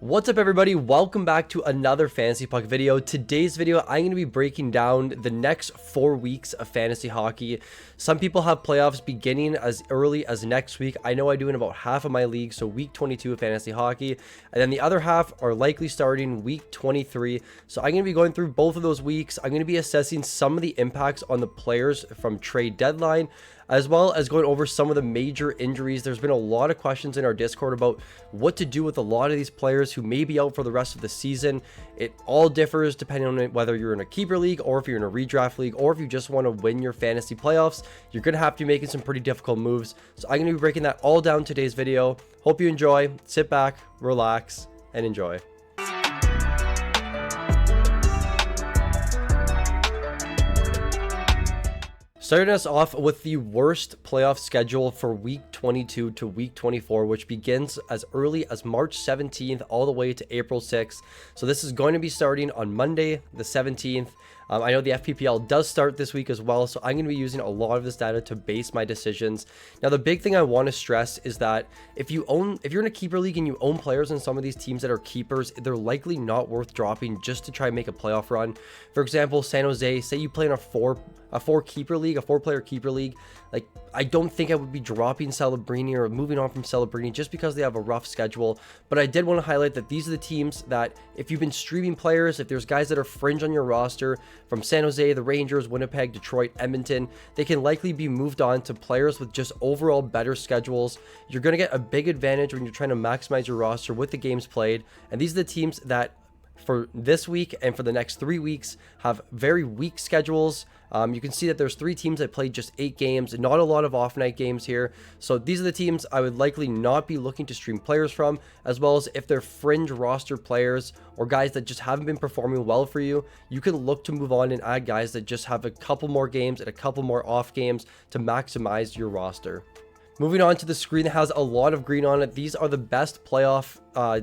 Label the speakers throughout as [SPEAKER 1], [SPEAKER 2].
[SPEAKER 1] What's up everybody, welcome back to another FantasyPuck video. Today's video I'm going to be breaking down the next 4 weeks of fantasy hockey. Some people have playoffs beginning as early as next week. I know I do in about half of my league, so week 22 of fantasy hockey, and then the other half are likely starting week 23. So I'm going to be going through both of those weeks. I'm going to be assessing some of the impacts on the players from trade deadline, as well as going over some of the major injuries. There's been a lot of questions in our Discord about what to do with a lot of these players who may be out for the rest of the season. It all differs depending on whether you're in a keeper league or if you're in a redraft league or if you just want to win your fantasy playoffs. You're going to have to be making some pretty difficult moves. So I'm going to be breaking that all down in today's video. Hope you enjoy. Sit back, relax, and enjoy. Starting us off with the worst playoff schedule for week 22 to week 24, which begins as early as March 17th all the way to April 6th. So this is going to be starting on Monday, the 17th. I know the FPPL does start this week as well, so I'm going to be using a lot of this data to base my decisions. Now, the big thing I want to stress is that if you're in a keeper league and you own players in some of these teams that are keepers, they're likely not worth dropping just to try and make a playoff run. For example, San Jose, say you play in a four player keeper league, like I don't think I would be dropping Celebrini or moving on from Celebrini just because they have a rough schedule. But I did want to highlight that these are the teams that if you've been streaming players, if there's guys that are fringe on your roster from San Jose, the Rangers, Winnipeg, Detroit, Edmonton, they can likely be moved on to players with just overall better schedules. You're going to get a big advantage when you're trying to maximize your roster with the games played. And these are the teams that for this week and for the next 3 weeks have very weak schedules. You can see that there's 3 teams that played just 8 games, not a lot of off night games here. So these are the teams I would likely not be looking to stream players from, as well as if they're fringe roster players or guys that just haven't been performing well for you, you can look to move on and add guys that just have a couple more games and a couple more off games to maximize your roster. Moving on to the screen that has a lot of green on it, these are the best playoff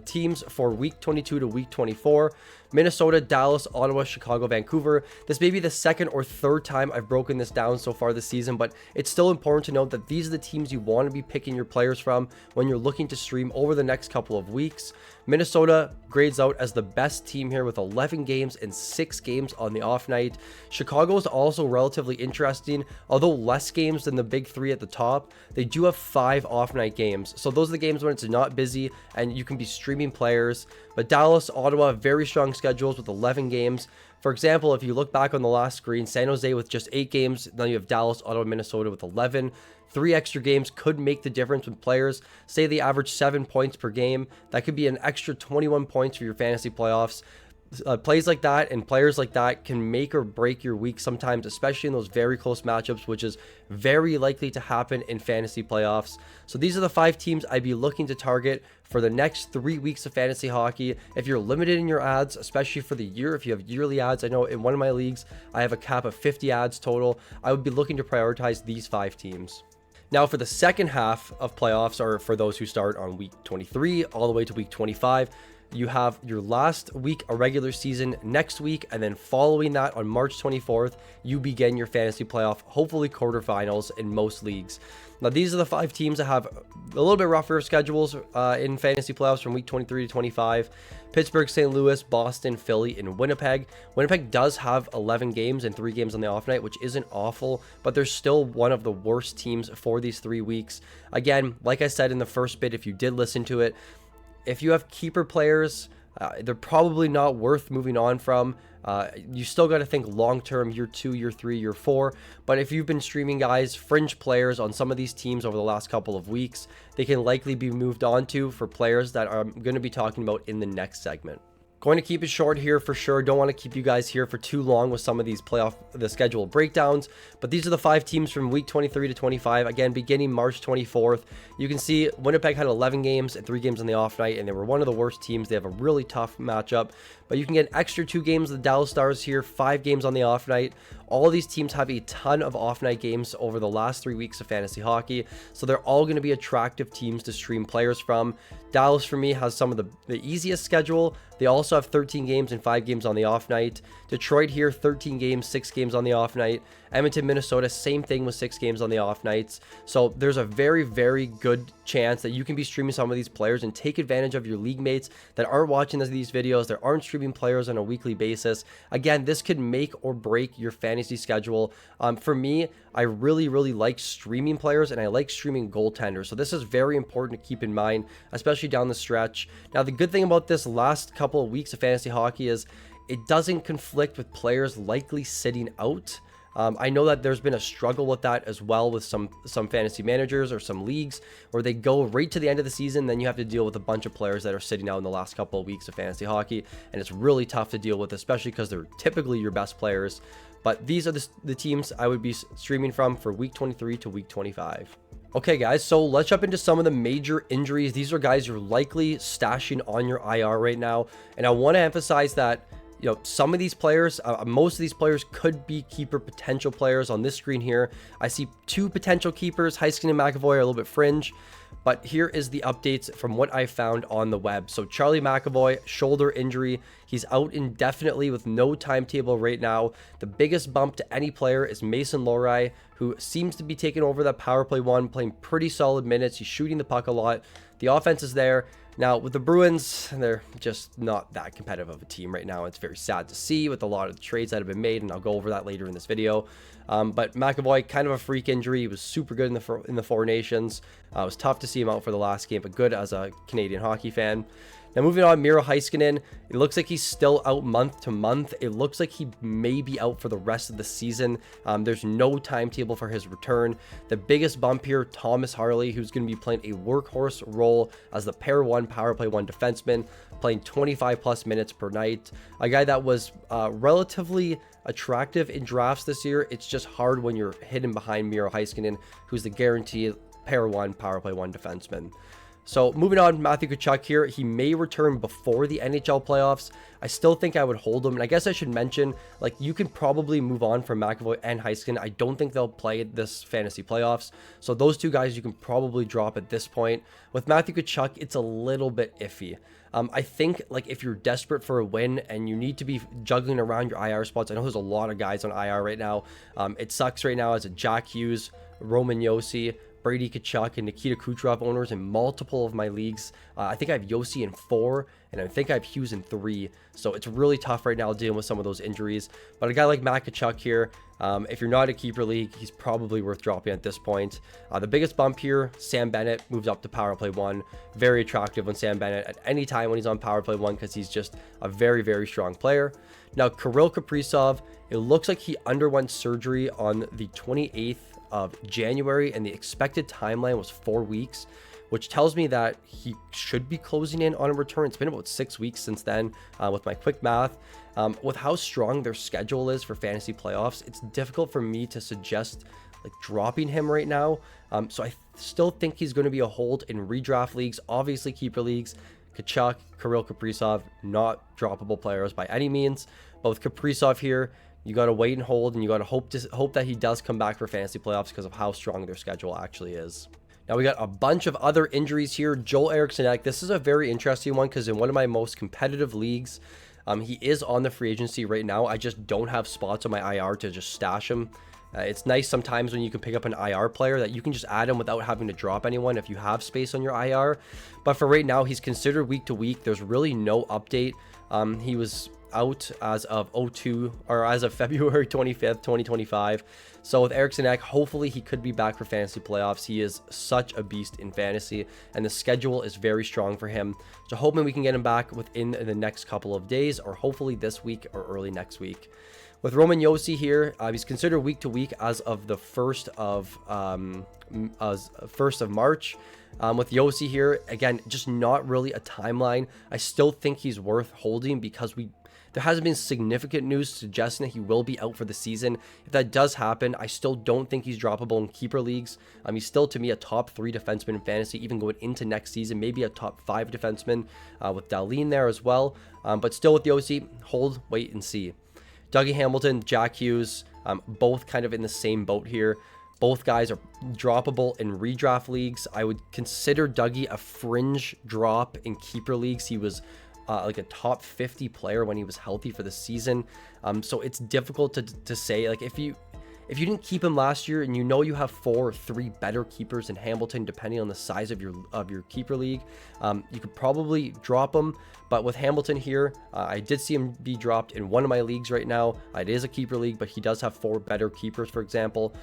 [SPEAKER 1] teams for week 22 to week 24. Minnesota, Dallas, Ottawa, Chicago, Vancouver. This may be the second or third time I've broken this down so far this season, but it's still important to note that these are the teams you want to be picking your players from when you're looking to stream over the next couple of weeks. Minnesota grades out as the best team here with 11 games and 6 games on the off night. Chicago is also relatively interesting, although less games than the big 3 at the top. They do have 5 off night games, so those are the games when it's not busy and you can be streaming players. But Dallas, Ottawa, very strong schedules with 11 games. For example, if you look back on the last screen, San Jose with just 8 games, then you have Dallas, Ottawa, Minnesota with 11. 3 extra games could make the difference when players say they average 7 points per game. That could be an extra 21 points for your fantasy playoffs. Plays like that and players like that can make or break your week sometimes, especially in those very close matchups, which is very likely to happen in fantasy playoffs. So these are the 5 teams I'd be looking to target for the next 3 weeks of fantasy hockey. If you're limited in your ads, especially for the year, if you have yearly ads, I know in one of my leagues I have a cap of 50 ads total, I would be looking to prioritize these 5 teams. Now for the second half of playoffs, or for those who start on week 23 all the way to week 25, you have your last week of regular season next week, and then following that on March 24th, you begin your fantasy playoff, hopefully quarterfinals in most leagues. Now, these are the 5 teams that have a little bit rougher schedules in fantasy playoffs from week 23 to 25. Pittsburgh, St. Louis, Boston, Philly, and Winnipeg. Winnipeg does have 11 games and 3 games on the off night, which isn't awful, but they're still one of the worst teams for these 3 weeks. Again, like I said in the first bit, if you did listen to it, if you have keeper players, they're probably not worth moving on from. You still got to think long-term, year 2, year 3, year 4. But if you've been streaming guys, fringe players on some of these teams over the last couple of weeks, they can likely be moved on to for players that I'm going to be talking about in the next segment. Going to keep it short here for sure. Don't want to keep you guys here for too long with some of these the schedule breakdowns, but these are the 5 teams from week 23 to 25. Again, beginning March 24th. You can see Winnipeg had 11 games and 3 games on the off night, and they were one of the worst teams. They have a really tough matchup, but you can get an extra 2 games of the Dallas Stars here, 5 games on the off night. All of these teams have a ton of off night games over the last 3 weeks of fantasy hockey, so they're all going to be attractive teams to stream players from. Dallas, for me, has some of the easiest schedule. They also have 13 games and 5 games on the off night. Detroit here, 13 games, 6 games on the off night. Edmonton, Minnesota, same thing with 6 games on the off nights. So there's a very, very good chance that you can be streaming some of these players and take advantage of your league mates that aren't watching these videos, that aren't streaming players on a weekly basis. Again, this could make or break your fantasy schedule. For me, I really, really like streaming players, and I like streaming goaltenders. So this is very important to keep in mind, especially down the stretch. Now, the good thing about this last couple of weeks of fantasy hockey is it doesn't conflict with players likely sitting out. I know that there's been a struggle with that as well with some fantasy managers or some leagues where they go right to the end of the season, then you have to deal with a bunch of players that are sitting out in the last couple of weeks of fantasy hockey, and it's really tough to deal with, especially because they're typically your best players. But these are the teams I would be streaming from for week 23 to week 25. Okay, guys, so let's jump into some of the major injuries. These are guys you're likely stashing on your IR right now, and I want to emphasize that some of these players, most of these players could be keeper potential players. On this screen here, I see 2 potential keepers. Heiskanen and McAvoy are a little bit fringe, but here is the updates from what I found on the web. So Charlie McAvoy, shoulder injury. He's out indefinitely with no timetable right now. The biggest bump to any player is Mason Lohrei, who seems to be taking over that power play 1, playing pretty solid minutes. He's shooting the puck a lot. The offense is there. Now, with the Bruins, they're just not that competitive of a team right now. It's very sad to see with a lot of the trades that have been made, and I'll go over that later in this video. But McAvoy, kind of a freak injury. He was super good in the Four Nations. It was tough to see him out for the last game, but good as a Canadian hockey fan. Now, moving on, Miro Heiskanen. It looks like he's still out month to month. It looks like he may be out for the rest of the season. There's no timetable for his return. The biggest bump here, Thomas Harley, who's going to be playing a workhorse role as the pair 1, power play 1 defenseman, playing 25 plus minutes per night. A guy that was relatively attractive in drafts this year. It's just hard when you're hidden behind Miro Heiskanen, who's the guaranteed pair 1, power play 1 defenseman. So moving on, Matthew Tkachuk here. He may return before the NHL playoffs. I still think I would hold him. And I guess I should mention, like, you can probably move on from McAvoy and Heiskanen. I don't think they'll play this fantasy playoffs. So those 2 guys you can probably drop at this point. With Matthew Tkachuk, it's a little bit iffy. I think, like, if you're desperate for a win and you need to be juggling around your IR spots, I know there's a lot of guys on IR right now. It sucks right now as a Jack Hughes, Roman Josi, Brady Tkachuk, and Nikita Kucherov owners in multiple of my leagues. I think I have Josi in 4, and I think I have Hughes in 3. So it's really tough right now dealing with some of those injuries. But a guy like Matt Tkachuk here, if you're not a keeper league, he's probably worth dropping at this point. The biggest bump here, Sam Bennett moves up to power play 1. Very attractive when Sam Bennett at any time when he's on power play 1, because he's just a very, very strong player. Now, Kirill Kaprizov, it looks like he underwent surgery on the 28th of January, and the expected timeline was 4 weeks, which tells me that he should be closing in on a return. It's been about 6 weeks since then, with my quick math. With how strong their schedule is for fantasy playoffs, it's difficult for me to suggest like dropping him right now. So I still think he's going to be a hold in redraft leagues, obviously keeper leagues. Tkachuk, Kirill Kaprizov, not droppable players by any means. But with Kaprizov here, you got to wait and hold, and you got to hope that he does come back for fantasy playoffs because of how strong their schedule actually is. Now, we got a bunch of other injuries here. Joel Eriksson, this is a very interesting one because in one of my most competitive leagues, he is on the free agency right now. I just don't have spots on my IR to just stash him. It's nice sometimes when you can pick up an IR player that you can just add him without having to drop anyone if you have space on your IR. But for right now, he's considered week to week. There's really no update. He was out as of February 25th, 2025. So with Eriksson, hopefully he could be back for fantasy playoffs. He is such a beast in fantasy, and the schedule is very strong for him. So hoping we can get him back within the next couple of days, or hopefully this week or early next week. With Roman Josi here, he's considered week to week as of the 1st of March. With Josi here, again, just not really a timeline. I still think he's worth holding because there hasn't been significant news suggesting that he will be out for the season. If that does happen, I still don't think he's droppable in keeper leagues. He's still, to me, a top 3 defenseman in fantasy, even going into next season, maybe a top 5 defenseman with Dahlin there as well. But still with Josi, hold, wait, and see. Dougie Hamilton, Jack Hughes, both kind of in the same boat here. Both guys are droppable in redraft leagues. I would consider Dougie a fringe drop in keeper leagues. He was like a top 50 player when he was healthy for the season. So it's difficult to say, like, if you didn't keep him last year and you know you have 4 or 3 better keepers in Hamilton, depending on the size of your keeper league, you could probably drop him. But with Hamilton here, I did see him be dropped in one of my leagues right now. It is a keeper league, but he does have 4 better keepers, for example.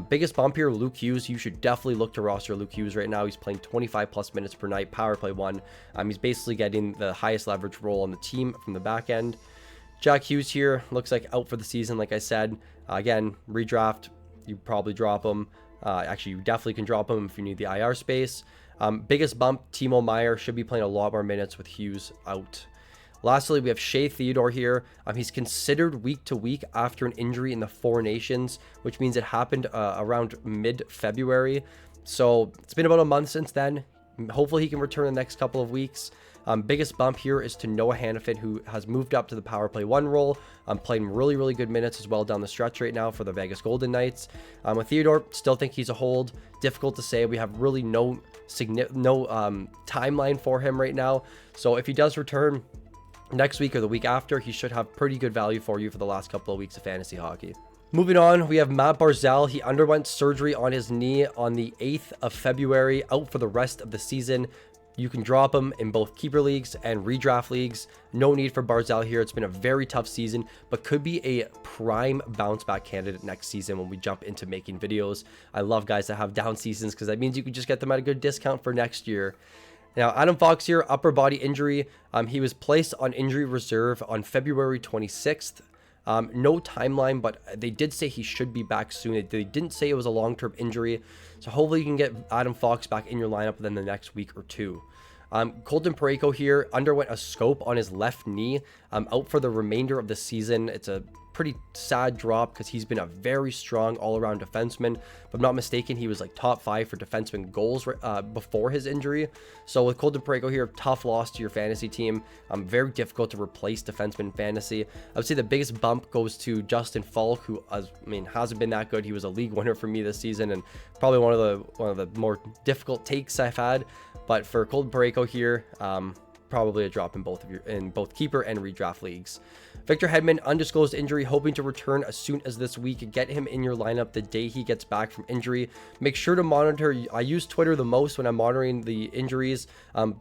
[SPEAKER 1] Biggest bump here, Luke Hughes. You should definitely look to roster Luke Hughes right now. He's playing 25 plus minutes per night, power play 1. He's basically getting the highest leverage role on the team from the back end. Jack Hughes here looks like out for the season, like I said. Again, redraft, you probably drop him. Actually, you definitely can drop him if you need the IR space. Biggest bump, Timo Meyer should be playing a lot more minutes with Hughes out. Lastly, we have Shea Theodore here. He's considered week to week after an injury in the 4 Nations, which means it happened around mid-February. So it's been about a month since then. Hopefully he can return in the next couple of weeks. Biggest bump here is to Noah Hannafin, who has moved up to the power play 1 role. Playing really good minutes as well down the stretch right now for the Vegas Golden Knights. With Theodore, still think he's a hold. Difficult to say. We have really no timeline for him right now. So if he does return next week or the week after, he should have pretty good value for you for the last couple of weeks of fantasy hockey. Moving on, we have Matt Barzal. He underwent surgery on his knee on the 8th of February, out for the rest of the season. You can drop him in both keeper leagues and redraft leagues. No need for Barzal here. It's been a very tough season, but could be a prime bounce back candidate next season when we jump into making videos. I love guys that have down seasons because that means you can just get them at a good discount for next year. Now, Adam Fox here, upper body injury. He was placed on injury reserve on February 26th. No timeline, but they did say he should be back soon. They didn't say it was a long-term injury, so hopefully you can get Adam Fox back in your lineup within the next week or 2. Colton Parayko here underwent a scope on his left knee, out for the remainder of the season. It's a pretty sad drop because he's been a very strong all-around defenseman. If I'm not mistaken, he was like top 5 for defenseman goals before his injury. So with Colton Parayko here, tough loss to your fantasy team. Very difficult to replace defenseman fantasy. I would say the biggest bump goes to Justin Falk, who hasn't been that good. He was a league winner for me this season and probably one of the more difficult takes I've had. But for Colton Parayko here, probably a drop in both keeper and redraft leagues. Victor Hedman, undisclosed injury, hoping to return as soon as this week. Get him in your lineup the day he gets back from injury. Make sure to monitor. I use Twitter the most when I'm monitoring the injuries.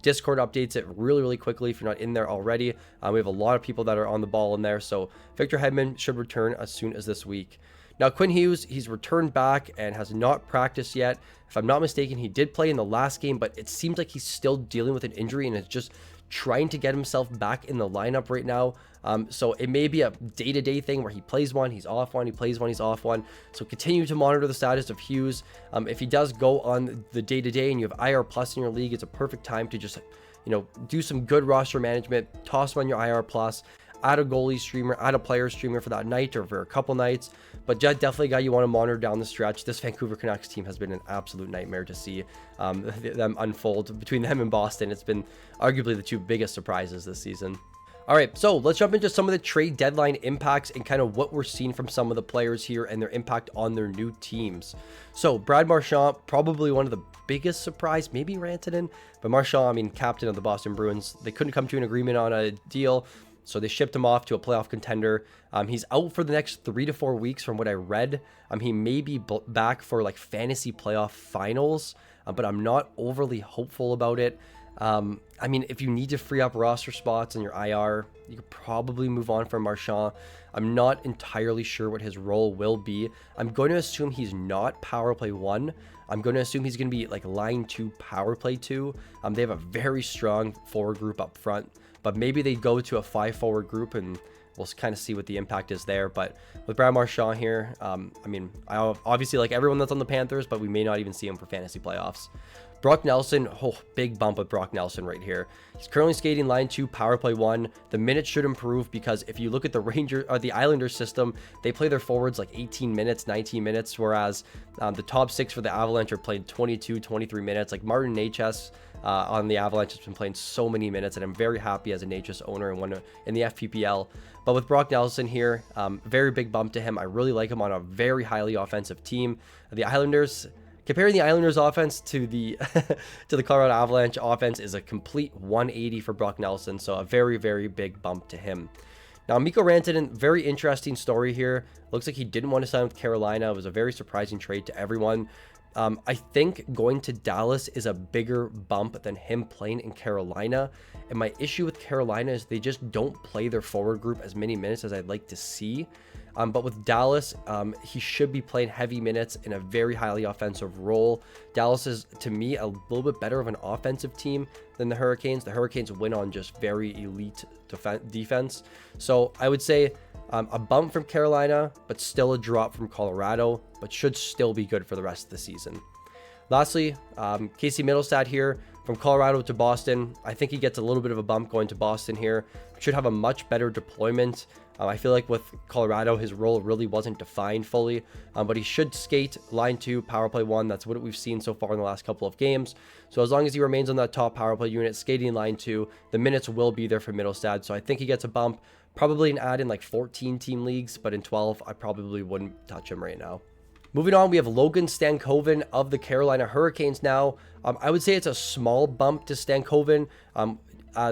[SPEAKER 1] Discord updates it really quickly if you're not in there already. We have a lot of people that are on the ball in there, so Victor Hedman should return as soon as this week. Now, Quinn Hughes, he's returned back and has not practiced yet. If I'm not mistaken, he did play in the last game, but it seems like he's still dealing with an injury and is just trying to get himself back in the lineup right now. So it may be a day-to-day thing where he plays one, he's off one, he plays one, he's off one. So continue to monitor the status of Hughes. If he does go on the day-to-day and you have IR plus in your league, it's a perfect time to just, do some good roster management, toss him on your IR plus, add a goalie streamer, add a player streamer for that night or for a couple nights. But definitely a guy you want to monitor down the stretch. This Vancouver Canucks team has been an absolute nightmare to see them unfold between them and Boston. It's been arguably the 2 biggest surprises this season. All right, so let's jump into some of the trade deadline impacts and kind of what we're seeing from some of the players here and their impact on their new teams. Brad Marchand, probably one of the biggest surprise, maybe Rantanen, but Marchand, captain of the Boston Bruins. They couldn't come to an agreement on a deal, so they shipped him off to a playoff contender. He's out for the next 3 to 4 weeks from what I read. He may be back for like fantasy playoff finals, but I'm not overly hopeful about it. If you need to free up roster spots in your IR, you could probably move on from Marchand. I'm not entirely sure what his role will be. I'm going to assume he's not power play 1. I'm going to assume he's going to be like line 2, power play 2. They have a very strong forward group up front, but maybe they go to a 5 forward group and we'll kind of see what the impact is there. But with Brad Marchand here, I obviously like everyone that's on the Panthers, but we may not even see him for fantasy playoffs. Brock Nelson, big bump with Brock Nelson right here. He's currently skating line 2, power play 1. The minutes should improve because if you look at the Islanders system, they play their forwards like 18 minutes, 19 minutes, whereas the top 6 for the Avalanche are playing 22, 23 minutes. Like Martin Necas, on the Avalanche. Has been playing so many minutes, and I'm very happy as a Natchez owner and one in the FPPL. But with Brock Nelson here, very big bump to him. I really like him on a very highly offensive team. The Islanders, comparing the Islanders offense to the to the Colorado Avalanche offense, is a complete 180 for Brock Nelson. So a very, very big bump to him. Now, Mikko Rantanen, very interesting story here. Looks like he didn't want to sign with Carolina. It was a very surprising trade to everyone. I think going to Dallas is a bigger bump than him playing in Carolina. And my issue with Carolina is they just don't play their forward group as many minutes as I'd like to see. But with Dallas, he should be playing heavy minutes in a very highly offensive role. Dallas is, to me, a little bit better of an offensive team than the Hurricanes. The Hurricanes win on just very elite defense. So I would say a bump from Carolina, but still a drop from Colorado, but should still be good for the rest of the season. Lastly, Casey Middlestad here from Colorado to Boston. I think he gets a little bit of a bump going to Boston here. Should have a much better deployment. I feel like with Colorado, his role really wasn't defined fully, but he should skate line 2, power play 1. That's what we've seen so far in the last couple of games. So as long as he remains on that top power play unit, skating line 2, the minutes will be there for Middlestad. So I think he gets a bump, probably an add in like 14 team leagues, but in 12, I probably wouldn't touch him right now. Moving on, we have Logan Stankoven of the Carolina Hurricanes now. I would say it's a small bump to Stankoven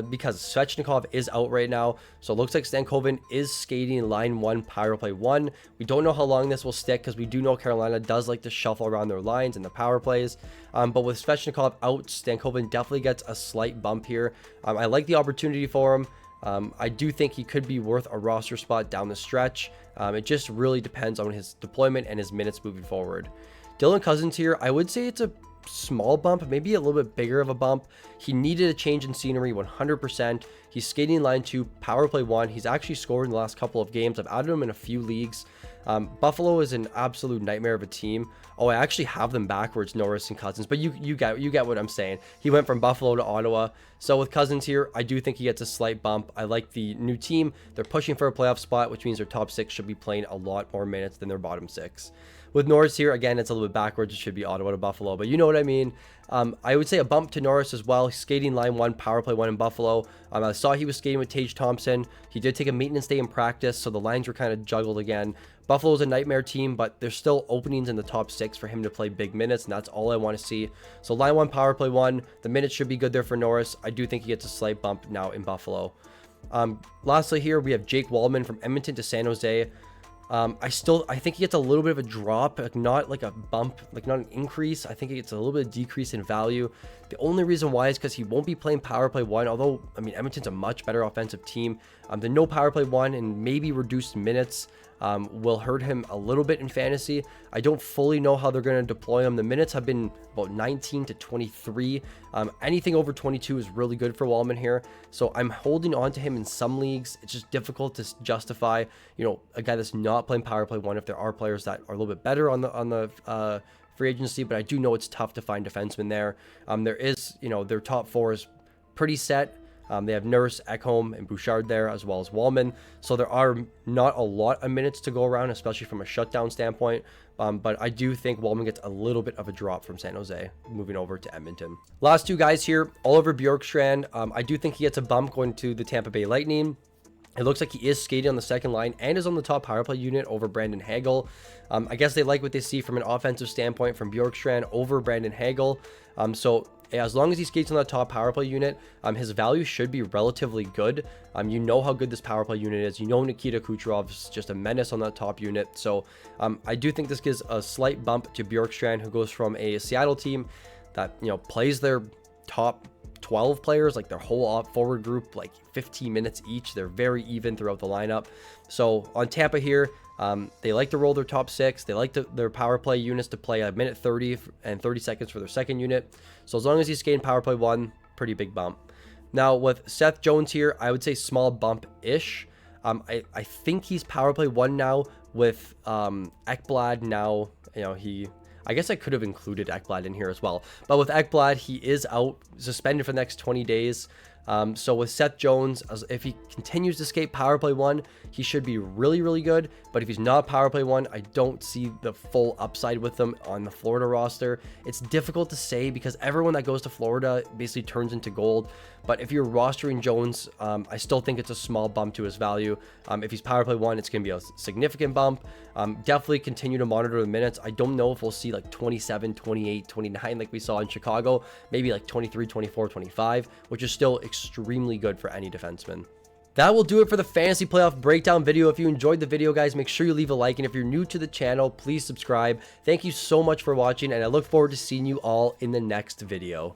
[SPEAKER 1] because Svechnikov is out right now. So it looks like Stankoven is skating line 1, power play 1. We don't know how long this will stick because we do know Carolina does like to shuffle around their lines and the power plays. But with Svechnikov out, Stankoven definitely gets a slight bump here. I like the opportunity for him. I do think he could be worth a roster spot down the stretch. It just really depends on his deployment and his minutes moving forward. Dylan Cousins here, I would say it's a small bump, maybe a little bit bigger of a bump. He needed a change in scenery 100%. He's skating line 2, power play 1. He's actually scored in the last couple of games. I've added him in a few leagues. Buffalo is an absolute nightmare of a team. Oh, I actually have them backwards, Norris and Cousins, but you get what I'm saying. He went from Buffalo to Ottawa. So with Cousins here, I do think he gets a slight bump. I like the new team. They're pushing for a playoff spot, which means their top 6 should be playing a lot more minutes than their bottom 6. With Norris here, again, it's a little bit backwards. It should be Ottawa to Buffalo, but you know what I mean. I would say a bump to Norris as well. He's skating line 1, power play 1 in Buffalo. I saw he was skating with Tage Thompson. He did take a maintenance day in practice, so the lines were kind of juggled again. Buffalo's a nightmare team, but there's still openings in the top 6 for him to play big minutes, and that's all I want to see. So line 1, power play 1. The minutes should be good there for Norris. I do think he gets a slight bump now in Buffalo. Lastly here, we have Jake Wallman from Edmonton to San Jose. I think he gets a little bit of a drop, like not like a bump, like not an increase. I think he gets a little bit of decrease in value. The only reason why is because he won't be playing power play 1, although, I mean, Edmonton's a much better offensive team. The no power play 1 and maybe reduced minutes will hurt him a little bit in fantasy. I don't fully know how they're going to deploy him. The minutes have been about 19 to 23. Anything over 22 is really good for Wallman here. So I'm holding on to him in some leagues. It's just difficult to justify, you know, a guy that's not playing power play 1 if there are players that are a little bit better on the free agency, but I do know it's tough to find defensemen there. There is, you know, their top 4 is pretty set. They have Nurse, Ekholm, and Bouchard there, as well as Wallman. So there are not a lot of minutes to go around, especially from a shutdown standpoint. But I do think Wallman gets a little bit of a drop from San Jose, moving over to Edmonton. Last 2 guys here, Oliver Bjorkstrand. I do think he gets a bump going to the Tampa Bay Lightning. It looks like he is skating on the second line and is on the top power play unit over Brandon Hagel. I guess they like what they see from an offensive standpoint from Bjorkstrand over Brandon Hagel. So as long as he skates on that top power play unit, his value should be relatively good. You know how good this power play unit is. You know Nikita Kucherov is just a menace on that top unit. So I do think this gives a slight bump to Bjorkstrand, who goes from a Seattle team that, you know, plays their top 12 players, like their whole forward group, like 15 minutes each. They're very even throughout the lineup. So on Tampa here, they like to roll their top 6. They like their power play units to play a minute 30 and 30 seconds for their second unit. So as long as he's skating power play 1, pretty big bump. Now with Seth Jones here, I would say small bump-ish. I think he's power play 1 now with Ekblad now. You know, I guess I could have included Ekblad in here as well. But with Ekblad, he is out, suspended for the next 20 days. So with Seth Jones, if he continues to skate power play 1, he should be really, really good. But if he's not power play 1, I don't see the full upside with him on the Florida roster. It's difficult to say because everyone that goes to Florida basically turns into gold. But if you're rostering Jones, I still think it's a small bump to his value. If he's power play 1, it's going to be a significant bump. Definitely continue to monitor the minutes. I don't know if we'll see like 27, 28, 29 like we saw in Chicago. Maybe like 23, 24, 25, which is still extremely good for any defenseman. That will do it for the fantasy playoff breakdown video. If you enjoyed the video, guys, make sure you leave a like. And if you're new to the channel, please subscribe. Thank you so much for watching, and I look forward to seeing you all in the next video.